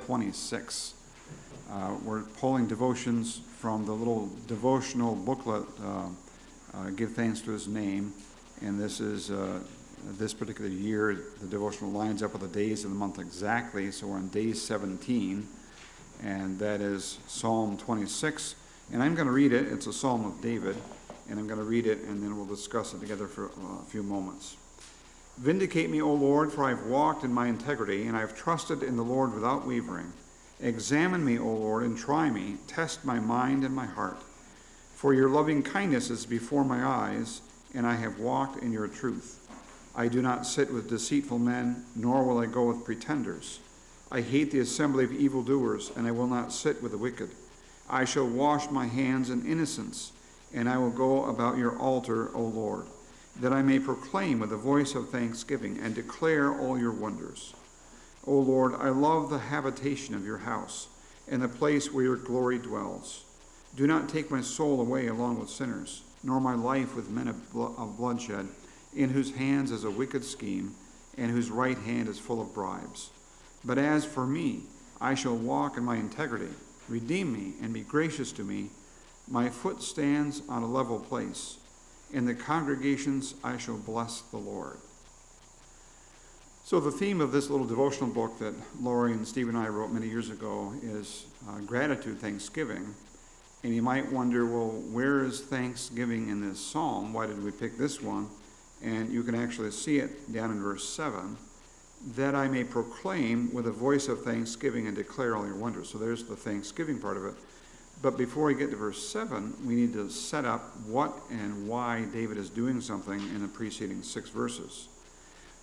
26. We're pulling devotions from the little devotional booklet, Give Thanks to His Name, and this is this particular year, the devotional lines up with the days of the month exactly, so we're on day 17, and that is Psalm 26, and I'm going to read it. It's a Psalm of David, and I'm going to read it, and then we'll discuss it together for a few moments. Vindicate me, O Lord, for I have walked in my integrity, and I have trusted in the Lord without wavering. Examine me, O Lord, and try me. Test my mind and my heart. For your loving kindness is before my eyes, and I have walked in your truth. I do not sit with deceitful men, nor will I go with pretenders. I hate the assembly of evildoers, and I will not sit with the wicked. I shall wash my hands in innocence, and I will go about your altar, O Lord, that I may proclaim with a voice of thanksgiving and declare all your wonders. O Lord, I love the habitation of your house and the place where your glory dwells. Do not take my soul away along with sinners, nor my life with men of bloodshed, in whose hands is a wicked scheme, and whose right hand is full of bribes. But as for me, I shall walk in my integrity. Redeem me and be gracious to me. My foot stands on a level place. In the congregations I shall bless the Lord. So the theme of this little devotional book that Lori and Steve and I wrote many years ago is gratitude, thanksgiving. And you might wonder, well, where is thanksgiving in this psalm? Why did we pick this one? And you can actually see it down in verse 7. that I may proclaim with a voice of thanksgiving and declare all your wonders. So there's the thanksgiving part of it. But before we get to verse 7, we need to set up what and why David is doing something in the preceding 6 verses.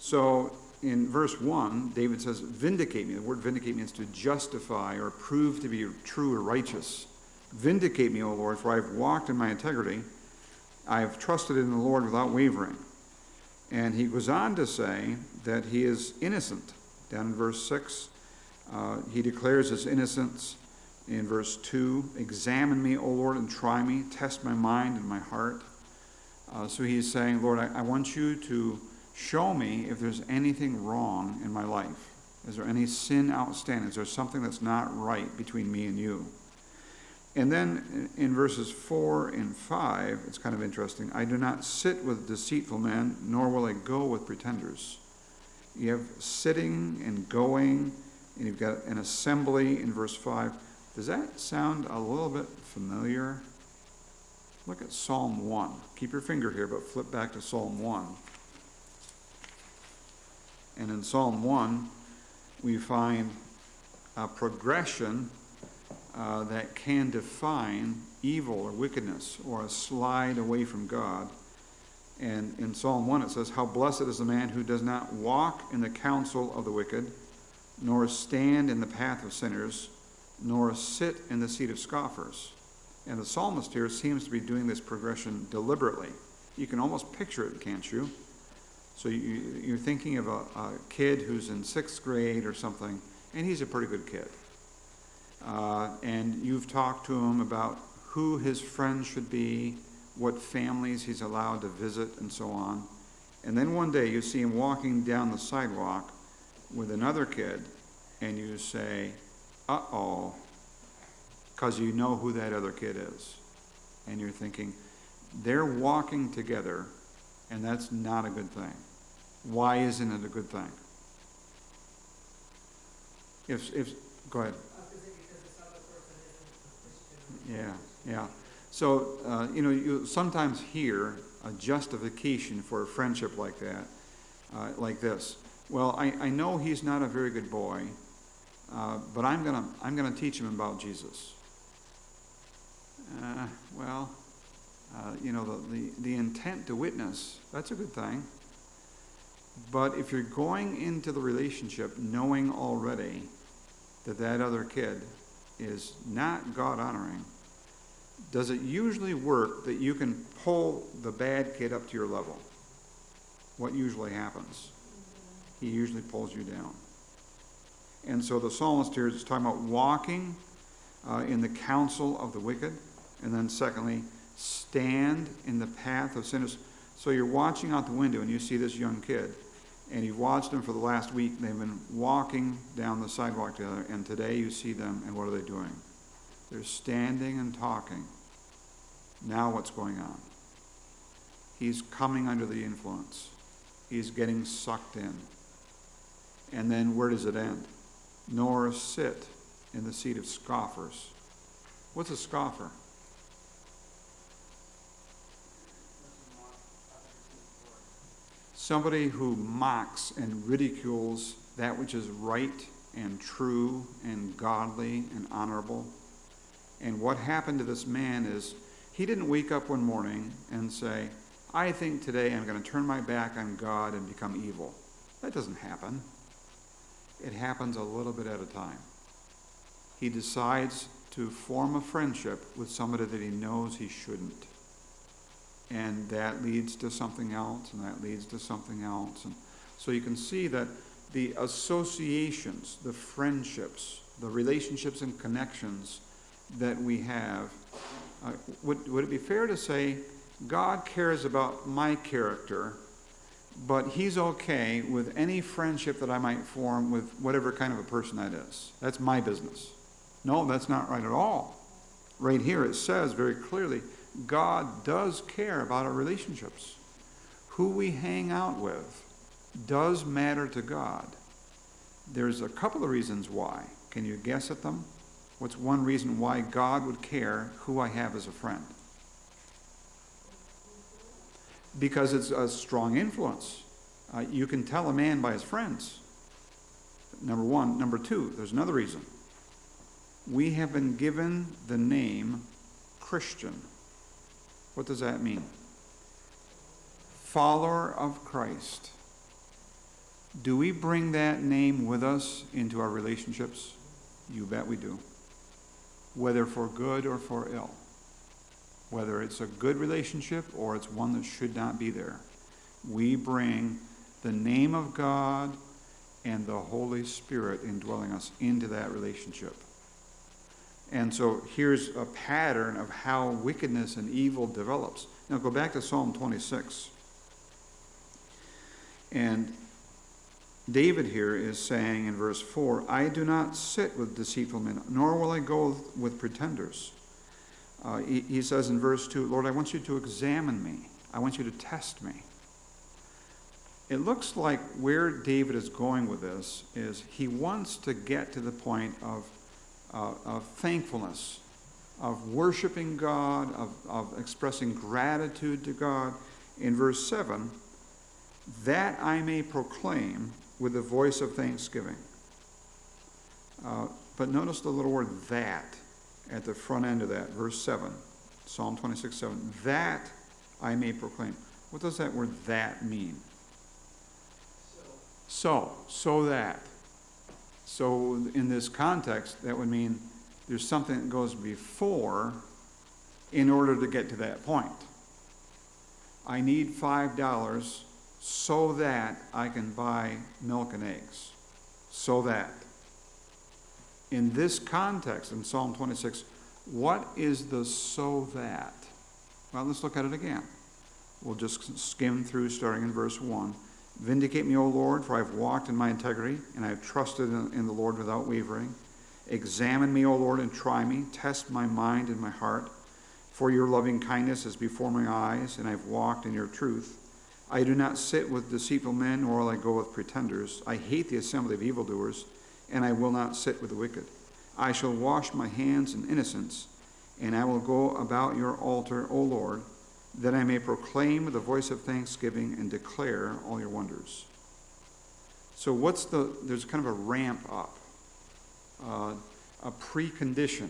So in verse 1, David says, vindicate me. The word vindicate means to justify or prove to be true or righteous. Vindicate me, O Lord, for I have walked in my integrity. I have trusted in the Lord without wavering. And he goes on to say that he is innocent. Down in verse 6, he declares his innocence. In verse 2, examine me, O Lord, and try me. Test my mind and my heart. So he's saying, Lord, I want you to show me if there's anything wrong in my life. Is there any sin outstanding? Is there something that's not right between me and you? And then in verses 4 and 5, it's kind of interesting. I do not sit with deceitful men, nor will I go with pretenders. You have sitting and going, and you've got an assembly in verse 5. Does that sound a little bit familiar? Look at Psalm 1. Keep your finger here, but flip back to Psalm 1. And in Psalm 1, we find a progression that can define evil or wickedness or a slide away from God. And in Psalm 1 it says, how blessed is the man who does not walk in the counsel of the wicked, nor stand in the path of sinners, nor sit in the seat of scoffers. And the psalmist here seems to be doing this progression deliberately. You can almost picture it, can't you? So you're thinking of a kid who's in 6th grade or something, and he's a pretty good kid. And you've talked to him about who his friends should be, what families he's allowed to visit, and so on. And then one day you see him walking down the sidewalk with another kid, and you say, uh-oh, because you know who that other kid is. And you're thinking, they're walking together, and that's not a good thing. Why isn't it a good thing? Go ahead. Yeah. So, you sometimes hear a justification for a friendship like that, like this. Well, I know he's not a very good boy, but I'm gonna teach him about Jesus. The intent to witness, that's a good thing. But if you're going into the relationship knowing already that that other kid is not God-honoring, does it usually work that you can pull the bad kid up to your level? What usually happens? He usually pulls you down. And so the psalmist here is talking about walking in the counsel of the wicked, and then secondly, stand in the path of sinners. So you're watching out the window and you see this young kid, and you've watched them for the last week. They've been walking down the sidewalk together, and today you see them, and what are they doing? They're standing and talking. Now what's going on? He's coming under the influence. He's getting sucked in. And then where does it end? Nor sit in the seat of scoffers. What's a scoffer? Somebody who mocks and ridicules that which is right and true and godly and honorable. And what happened to this man is he didn't wake up one morning and say, I think today I'm going to turn my back on God and become evil. That doesn't happen. It happens a little bit at a time. He decides to form a friendship with somebody that he knows he shouldn't. And that leads to something else, and that leads to something else. And so you can see that the associations, the friendships, the relationships and connections that we have, would it be fair to say God cares about my character, but he's okay with any friendship that I might form with whatever kind of a person that is? That's my business. No, that's not right at all. Right here it says very clearly, God does care about our relationships. Who we hang out with does matter to God. There's a couple of reasons why. Can you guess at them? What's one reason why God would care who I have as a friend? Because it's a strong influence. You can tell a man by his friends. number one. Number two, there's another reason. We have been given the name Christian. What does that mean? Follower of Christ. Do we bring that name with us into our relationships? You bet we do. Whether for good or for ill. Whether it's a good relationship or it's one that should not be there. We bring the name of God and the Holy Spirit indwelling us into that relationship. And so here's a pattern of how wickedness and evil develops. Now go back to Psalm 26. And David here is saying in verse 4, I do not sit with deceitful men, nor will I go with pretenders. He says in verse 2, Lord, I want you to examine me. I want you to test me. It looks like where David is going with this is he wants to get to the point of thankfulness, of worshiping God, of expressing gratitude to God. In verse 7, that I may proclaim with the voice of thanksgiving. But notice the little word that at the front end of that, verse 7, Psalm 26, 7. That I may proclaim. What does that word that mean? So that. So in this context, that would mean there's something that goes before in order to get to that point. I need $5 so that I can buy milk and eggs. So that. In this context, in Psalm 26, what is the so that? Well, let's look at it again. We'll just skim through starting in verse 1. Vindicate me, O Lord, for I have walked in my integrity, and I have trusted in the Lord without wavering. Examine me, O Lord, and try me. Test my mind and my heart. For your loving kindness is before my eyes, and I have walked in your truth. I do not sit with deceitful men, nor will I go with pretenders. I hate the assembly of evildoers, and I will not sit with the wicked. I shall wash my hands in innocence, and I will go about your altar, O Lord, that I may proclaim with the voice of thanksgiving and declare all your wonders. So there's kind of a ramp up, a precondition.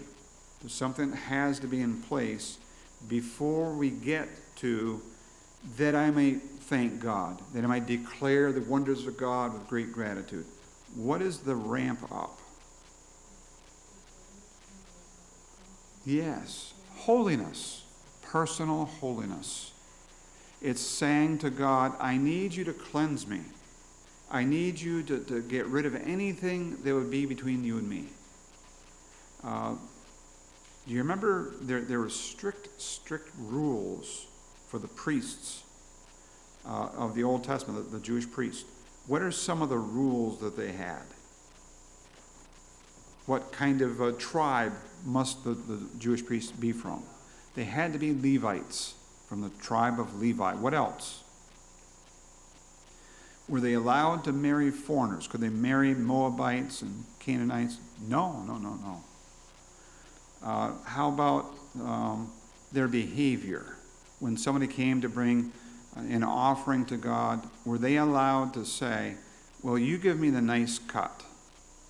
There's something that has to be in place before we get to that I may thank God, that I might declare the wonders of God with great gratitude. What is the ramp up? Yes, holiness. Personal holiness. It's saying to God, I need you to cleanse me. I need you to get rid of anything that would be between you and me. Do you remember there were strict rules for the priests of the Old Testament, the Jewish priests? What are some of the rules that they had? What kind of a tribe must the Jewish priests be from? They had to be Levites, from the tribe of Levi. What else? Were they allowed to marry foreigners? Could they marry Moabites and Canaanites? No. How about their behavior? When somebody came to bring an offering to God, were they allowed to say, well, you give me the nice cut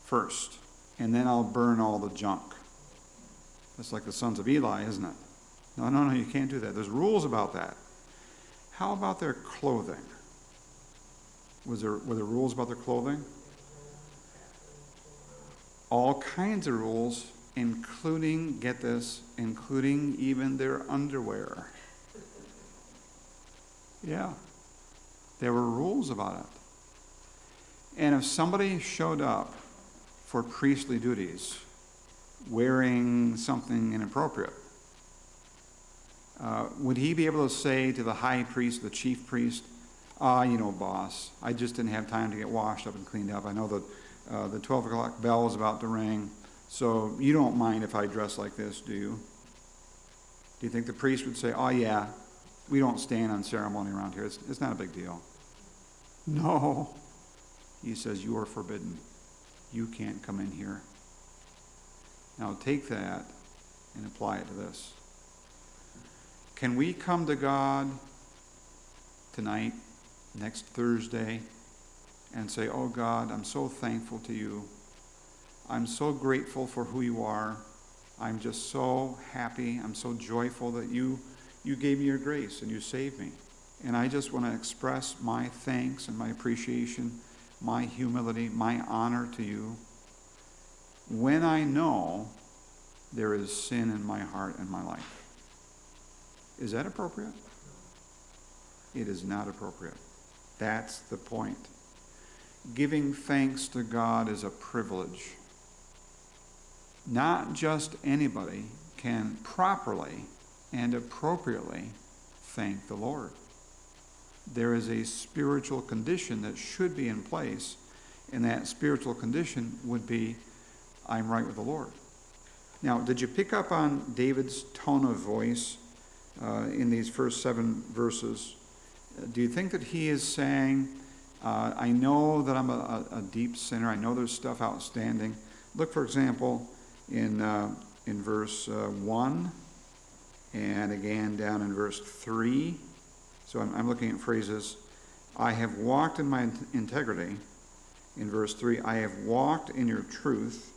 first, and then I'll burn all the junk? That's like the sons of Eli, isn't it? No, you can't do that. There's rules about that. How about their clothing? Were there rules about their clothing? All kinds of rules, including, get this, including even their underwear. Yeah, there were rules about it. And if somebody showed up for priestly duties wearing something inappropriate, would he be able to say to the high priest, the chief priest, boss, I just didn't have time to get washed up and cleaned up. I know that the 12 o'clock bell is about to ring, so you don't mind if I dress like this, do you? Do you think the priest would say, oh yeah, we don't stand on ceremony around here. It's not a big deal. No. He says, you are forbidden. You can't come in here. Now take that and apply it to this. Can we come to God tonight, next Thursday, and say, oh God, I'm so thankful to you. I'm so grateful for who you are. I'm just so happy. I'm so joyful that you gave me your grace and you saved me. And I just want to express my thanks and my appreciation, my humility, my honor to you. When I know there is sin in my heart and my life. Is that appropriate? It is not appropriate. That's the point. Giving thanks to God is a privilege. Not just anybody can properly and appropriately thank the Lord. There is a spiritual condition that should be in place, and that spiritual condition would be, I'm right with the Lord. Now, did you pick up on David's tone of voice in these first 7 verses? Do you think that he is saying, I know that I'm a deep sinner, I know there's stuff outstanding? Look, for example, in verse 1, and again down in verse 3. So I'm looking at phrases. I have walked in my integrity. In verse 3, I have walked in your truth.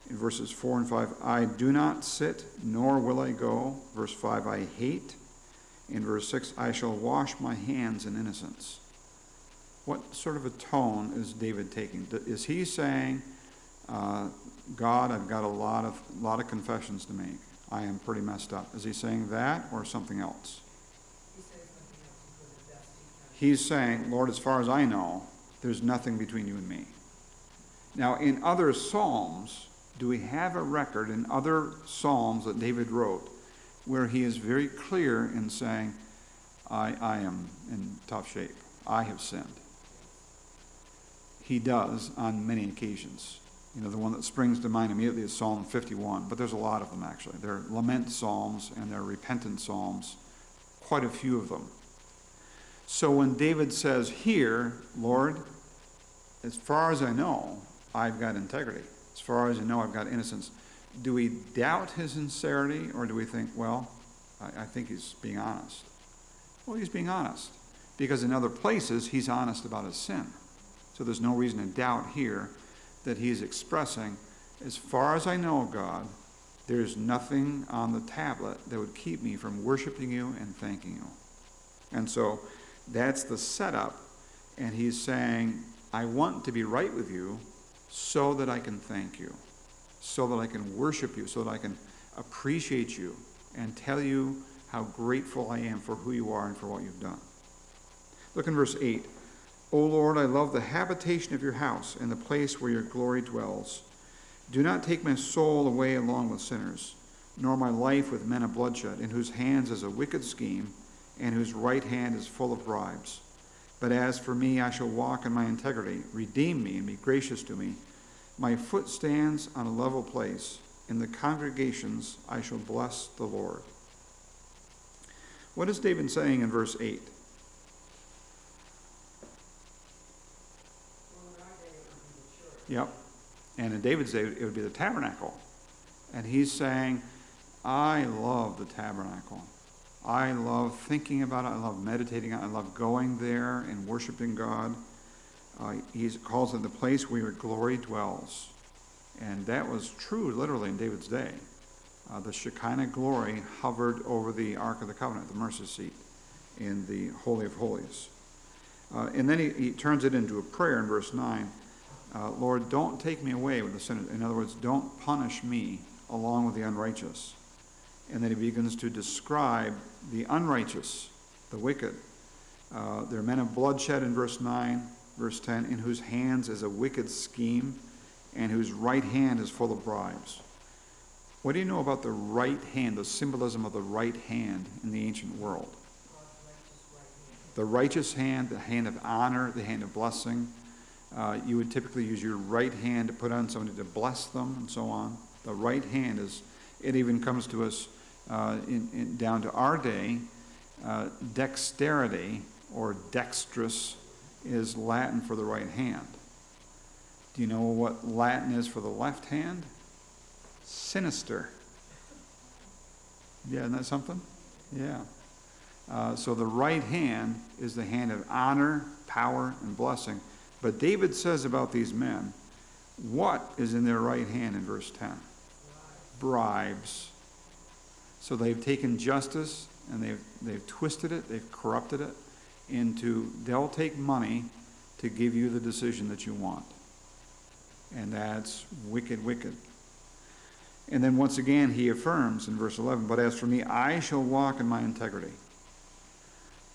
In verses 4 and 5, I do not sit, nor will I go. Verse 5, I hate. In verse 6, I shall wash my hands in innocence. What sort of a tone is David taking? Is he saying, God, I've got a lot of confessions to make. I am pretty messed up. Is he saying that or something else? He's saying, Lord, as far as I know, there's nothing between you and me. Now, in other Psalms, do we have a record in other Psalms that David wrote where he is very clear in saying, I am in tough shape. I have sinned. He does on many occasions. You know, the one that springs to mind immediately is Psalm 51, but there's a lot of them actually. They're lament psalms and they're repentant psalms, quite a few of them. So when David says here, Lord, as far as I know, I've got integrity. As far as I know, I've got innocence. Do we doubt his sincerity, or do we think, well, I think he's being honest? Well, he's being honest, because in other places, he's honest about his sin. So there's no reason to doubt here that he's expressing, as far as I know, God, there's nothing on the tablet that would keep me from worshiping you and thanking you. And so that's the setup. And he's saying, I want to be right with you so that I can thank you, so that I can worship you, so that I can appreciate you and tell you how grateful I am for who you are and for what you've done. Look in verse 8. O Lord, I love the habitation of your house and the place where your glory dwells. Do not take my soul away along with sinners, nor my life with men of bloodshed, in whose hands is a wicked scheme, and whose right hand is full of bribes. But as for me, I shall walk in my integrity. Redeem me and be gracious to me. My foot stands on a level place. In the congregations I shall bless the Lord. What is David saying in verse 8? Yep. And in David's day, it would be the tabernacle. And he's saying, I love the tabernacle. I love thinking about it. I love meditating on it. I love going there and worshiping God. He calls it the place where your glory dwells. And that was true literally in David's day. The Shekinah glory hovered over the Ark of the Covenant, the mercy seat, in the Holy of Holies. And then he turns it into a prayer in verse 9. Lord, don't take me away with the sinners. In other words, don't punish me along with the unrighteous. And then he begins to describe the unrighteous, the wicked. They're men of bloodshed in verse 9, verse 10, in whose hands is a wicked scheme, and whose right hand is full of bribes. What do you know about the right hand, the symbolism of the right hand in the ancient world? The righteous hand, the hand of honor, the hand of blessing. You would typically use your right hand to put on somebody to bless them and so on. The right hand is, it even comes to us down to our day. Dexterity or dexterous is Latin for the right hand. Do you know what Latin is for the left hand? Sinister. Yeah, isn't that something? Yeah. So the right hand is the hand of honor, power, and blessing. But David says about these men, what is in their right hand in verse 10? Bribes. So they've taken justice and they've twisted it, they've corrupted it into, they'll take money to give you the decision that you want. And that's wicked, wicked. And then once again he affirms in verse 11, but as for me, I shall walk in my integrity.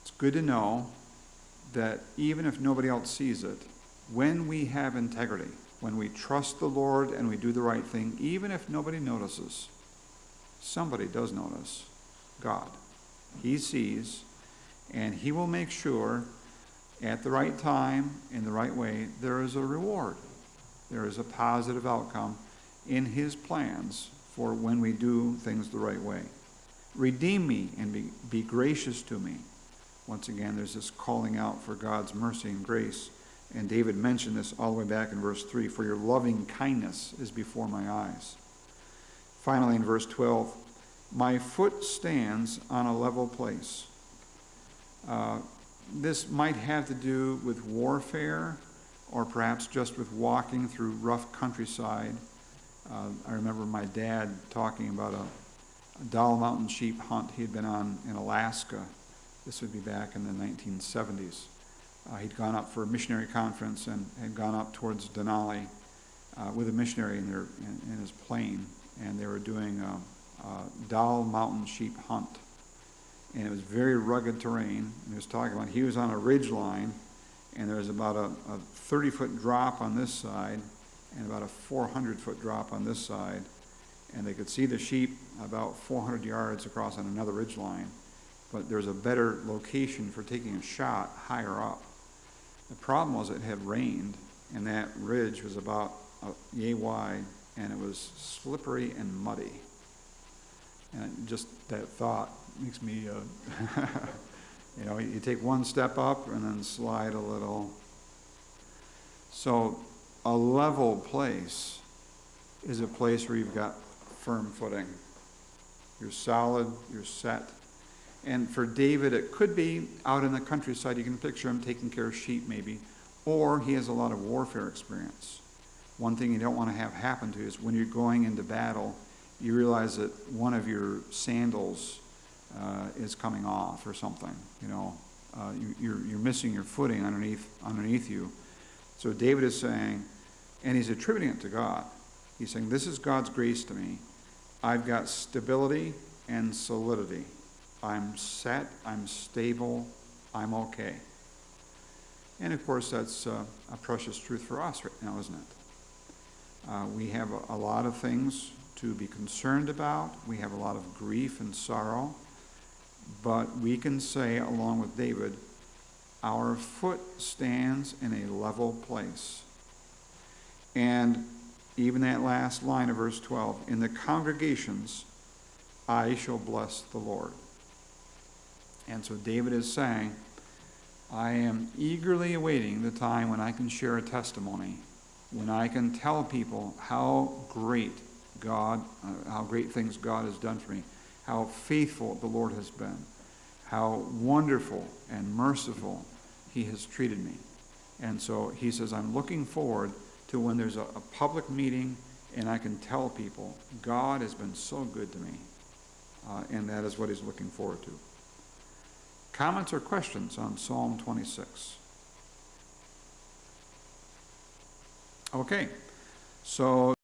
It's good to know that even if nobody else sees it, when we have integrity, when we trust the Lord and we do the right thing, even if nobody notices, somebody does notice. God. He sees, and he will make sure at the right time, in the right way, there is a reward. There is a positive outcome in his plans for when we do things the right way. Redeem me and be gracious to me. Once again, there's this calling out for God's mercy and grace. And David mentioned this all the way back in verse 3, for your loving kindness is before my eyes. Finally, in verse 12, my foot stands on a level place. This might have to do with warfare, or perhaps just with walking through rough countryside. I remember my dad talking about a Dall Mountain sheep hunt he had been on in Alaska. This would be back in the 1970s. He'd gone up for a missionary conference and had gone up towards Denali with a missionary in his plane, and they were doing a Dall Mountain sheep hunt. And it was very rugged terrain. And he was talking about, he was on a ridge line, and there was about a 30-foot drop on this side and about a 400-foot drop on this side. And they could see the sheep about 400 yards across on another ridge line. But there was a better location for taking a shot higher up. The problem was it had rained, and that ridge was about yay wide, and it was slippery and muddy. And just that thought makes me, you take one step up and then slide a little. So a level place is a place where you've got firm footing. You're solid, you're set. And for David, it could be out in the countryside. You can picture him taking care of sheep maybe, or he has a lot of warfare experience. One thing you don't want to have happen to you is when you're going into battle, you realize that one of your sandals is coming off or something. You're missing your footing underneath you. So David is saying, and he's attributing it to God. He's saying, this is God's grace to me. I've got stability and solidity. I'm set, I'm stable, I'm okay. And of course, that's a precious truth for us right now, isn't it? We have a lot of things to be concerned about. We have a lot of grief and sorrow. But we can say, along with David, our foot stands in a level place. And even that last line of verse 12, in the congregations, I shall bless the Lord. And so David is saying, I am eagerly awaiting the time when I can share a testimony, when I can tell people how great things God has done for me, how faithful the Lord has been, how wonderful and merciful he has treated me. And so he says, I'm looking forward to when there's a public meeting and I can tell people, God has been so good to me. And that is what he's looking forward to. Comments or questions on Psalm 26? Okay, so